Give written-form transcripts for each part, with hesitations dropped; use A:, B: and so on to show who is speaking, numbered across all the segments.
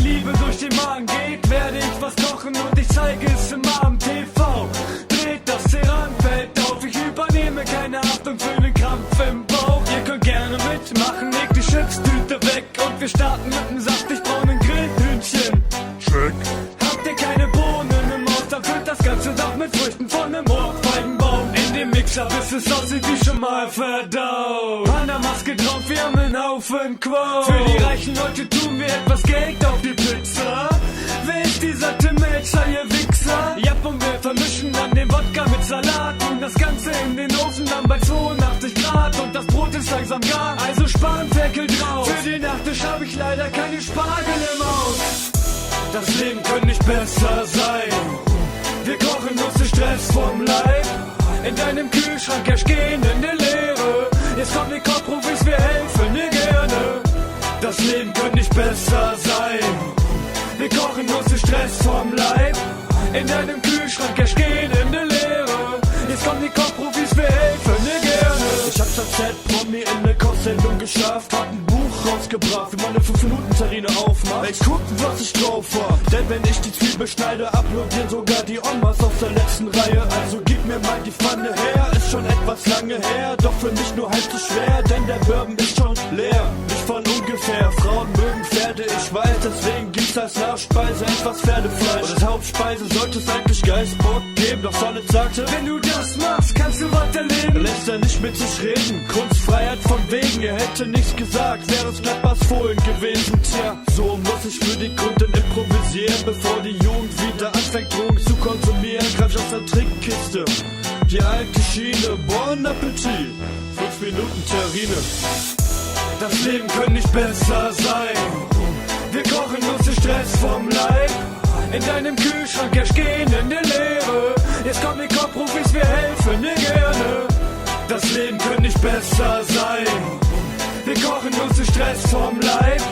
A: Liebe durch den Magen geht, werde ich was kochen und ich zeige es im Abend TV. Dreht das Ceran fällt auf, ich übernehme keine Haftung für den Krampf im Bauch. Ihr könnt gerne mitmachen, legt die Chipstüte weg und wir starten mit einem saftig braunen Grillhühnchen.
B: Check.
A: Habt ihr keine Bohnen im Haus, dann füllt das Ganze doch mit Früchten von einem Ohrfeigenbaum in den Mixer, bis es aussieht wie schon mal verdaut. Panda-Maske drauf, wir haben einen Haufen Quote. Für die reichen Leute tun wir etwas Geld auf die Pizza. Wer ist dieser Tim Melzer, ihr Wichser? Ja, und wir vermischen dann den Wodka mit Salat und das Ganze in den Ofen dann bei 82 Grad und das Brot ist langsam gar, also Spanferkel drauf. Für den Nachtisch habe ich leider keine Spargel im Haus. Das Leben könnte nicht besser sein. Wir kochen uns den Stress vom Leib. In deinem Kühlschrank herrscht gähnende Leere. Jetzt kommen die Kochprofis, wir helfen dir gerne. Das Leben könnte nicht besser sein. Wir kochen uns den Stress vom Leib. In deinem Kühlschrank herrscht gähnende Leere. Jetzt kommen die Kochprofis, wir helfen dir gerne.
B: Ich hab's als Z-Promi in ne Kochsendung geschafft, hab ein Buch rausgebracht, wie man eine 5-Minuten-Terrine aufmacht. Ey, gucken, was ich drauf hab, denn wenn ich die Zwiebel schneide, applaudieren sogar die Omas aus der letzten Reihe. Also gib mir mal die Pfanne her, ist schon etwas lange her, doch für mich nur halb so schwer, denn der Bourbon ist schon leer. Nicht von ungefähr, Frauen mögen Pferde, ich weiß, deswegen gibt's als Nachspeise etwas Pferdefleisch. Und als Hauptspeise sollte es eigentlich Geißbrot geben, doch Sonnet sagte,
A: wenn du das machst, kannst du weiterleben.
B: lässt er nicht mit sich reden, Kunstfreiheit von wegen, er hätte nichts gesagt, wäre es Gladbachs Fohlen gewesen. Tja, so muss ich für die Kunden improvisieren, bevor die Jugend wieder anfängt, Drogen zu konsumieren. Greif ich aus der Trickkiste, die alte Schiene, bon Appetit, 5 Minuten Terrine.
A: Das Leben könnte nicht besser sein. Wir kochen uns den Stress vom Leib. In deinem Kühlschrank herrscht gähnende Leere. Jetzt kommen die Kochprofis, wir helfen dir gerne. Das Leben könnte nicht besser sein. Wir kochen uns den Stress vom Leib.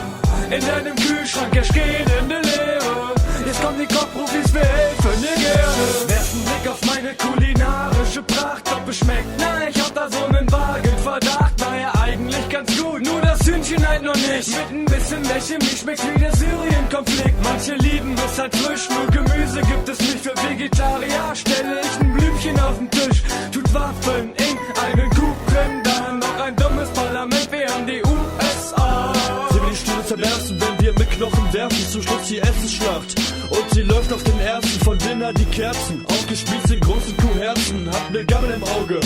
A: In deinem Kühlschrank herrscht gähnende Leere. Jetzt kommen die Kochprofis, wir helfen dir gerne. Werf einen Blick auf meine kulinarische Pracht, ob es schmeckt. Na, ich hab da so einen vagen Verdacht. Naja, eigentlich ganz gut, nur das Hühnchen halt noch nicht. Mit ein bisschen Lächeln, mir schmeckt wie der Syrien-Konflikt. Manche lieben es halt frisch, nur Gemüse gibt es nicht für Vegetarier. Stelle ich ein Blümchen auf den Tisch, tut Waffeln in einen Kuchen. Dann noch ein dummes Parlament, wir haben die USA.
B: Sie will die Stühle zerbersten, wenn wir mit Knochen werfen, zum Schluss die Essensschlacht. Und sie läuft auf den ersten von Dinner die Kerzen. Aufgespießt in großen Kuhherzen, hab ne Gammel im Auge,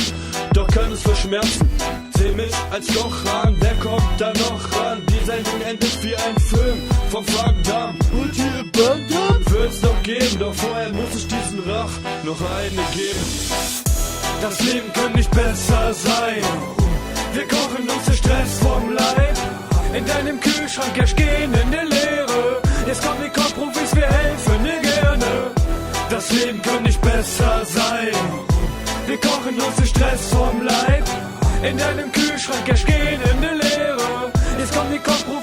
B: doch kann es verschmerzen. Seh mich als Koch ran, wer kommt da noch ran? Die Sendung endet wie ein Film vom Fragendamm. Und hier Bandam wird's noch geben, doch vorher muss ich diesen Rach noch eine geben.
A: Das Leben könnte nicht besser sein. Wir kochen uns den Stress vom Leib. In deinem Kühlschrank herrscht gähnende Leere. Jetzt kommen die Kochprofis, wir helfen dir gerne. Das Leben könnte nicht besser sein. Wir kochen uns den Stress vom Leib. In deinem Kühlschrank herrscht gähnende Leere. Jetzt kommen die Kochprofis.